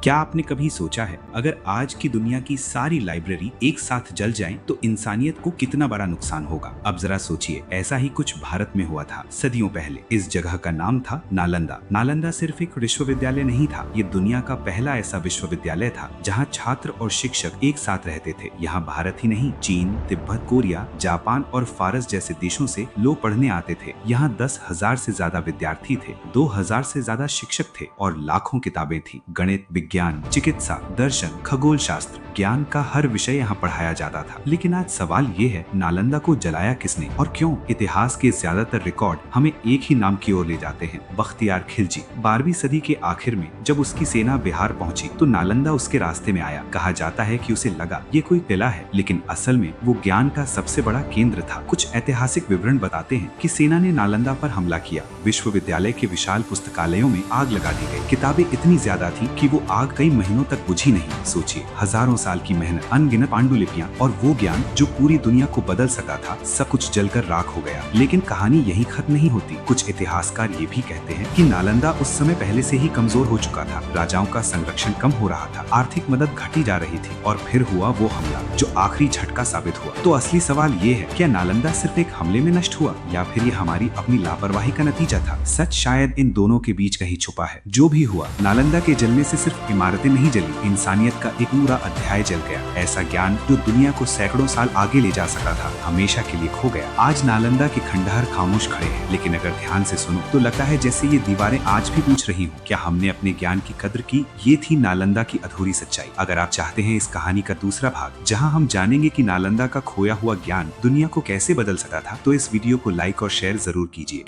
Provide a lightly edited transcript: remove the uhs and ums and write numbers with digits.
क्या आपने कभी सोचा है अगर आज की दुनिया की सारी लाइब्रेरी एक साथ जल जाएं तो इंसानियत को कितना बड़ा नुकसान होगा। अब जरा सोचिए, ऐसा ही कुछ भारत में हुआ था सदियों पहले। इस जगह का नाम था नालंदा। नालंदा सिर्फ एक विश्वविद्यालय नहीं था, ये दुनिया का पहला ऐसा विश्वविद्यालय था जहाँ छात्र और शिक्षक एक साथ रहते थे। यहाँ भारत ही नहीं, चीन, तिब्बत, कोरिया, जापान और फारस जैसे देशों से लोग पढ़ने आते थे। यहाँ 10,000 से ज्यादा विद्यार्थी थे, 2,000 से ज्यादा शिक्षक थे और लाखों किताबें थी। गणित, विज्ञान, चिकित्सा, दर्शन, खगोल शास्त्र, ज्ञान का हर विषय यहाँ पढ़ाया जाता था। लेकिन आज सवाल ये है, नालंदा को जलाया किसने और क्यों? इतिहास के ज्यादातर रिकॉर्ड हमें एक ही नाम की ओर ले जाते हैं, बख्तियार खिलजी। 12वीं सदी के आखिर में जब उसकी सेना बिहार पहुंची तो नालंदा उसके रास्ते में आया। कहा जाता है कि उसे लगा ये कोई किला है, लेकिन असल में वो ज्ञान का सबसे बड़ा केंद्र था। कुछ ऐतिहासिक विवरण बताते हैं कि सेना ने नालंदा पर हमला किया। विश्वविद्यालय के विशाल पुस्तकालयों में आग लगा दी गई। किताबें इतनी ज्यादा थी कि वो आग कई महीनों तक बुझी नहीं। सोचिए, हजारों साल की मेहनत, अनगिनत पांडुलिपियां और वो ज्ञान जो पूरी दुनिया को बदल सका था, सब कुछ जलकर राख हो गया। लेकिन कहानी यही खत्म नहीं होती। कुछ इतिहासकार ये भी कहते हैं कि नालंदा उस समय पहले से ही कमजोर हो चुका था। राजाओं का संरक्षण कम हो रहा था, आर्थिक मदद घटी जा रही थी और फिर हुआ वो हमला जो आखिरी झटका साबित हुआ। तो असली सवाल ये है, क्या नालंदा सिर्फ एक हमले में नष्ट हुआ या फिर ये हमारी अपनी लापरवाही का नतीजा था? सच शायद इन दोनों के बीच कहीं छुपा है। जो भी हुआ, नालंदा के जलने से सिर्फ इमारतें नहीं जली, इंसानियत का एक पूरा अध्याय जल गया। ऐसा ज्ञान जो दुनिया को सैकड़ों साल आगे ले जा सका था, हमेशा के लिए खो गया। आज नालंदा के खंडहर खामोश खड़े हैं, लेकिन अगर ध्यान से सुनो तो लगता है जैसे ये दीवारें आज भी पूछ रही हूँ, क्या हमने अपने ज्ञान की कद्र की? ये थी नालंदा की अधूरी सच्चाई। अगर आप चाहते हैं इस कहानी का दूसरा भाग, जहाँ हम जानेंगे कि नालंदा का खोया हुआ ज्ञान दुनिया को कैसे बदल सका था, तो इस वीडियो को लाइक और शेयर जरूर कीजिए।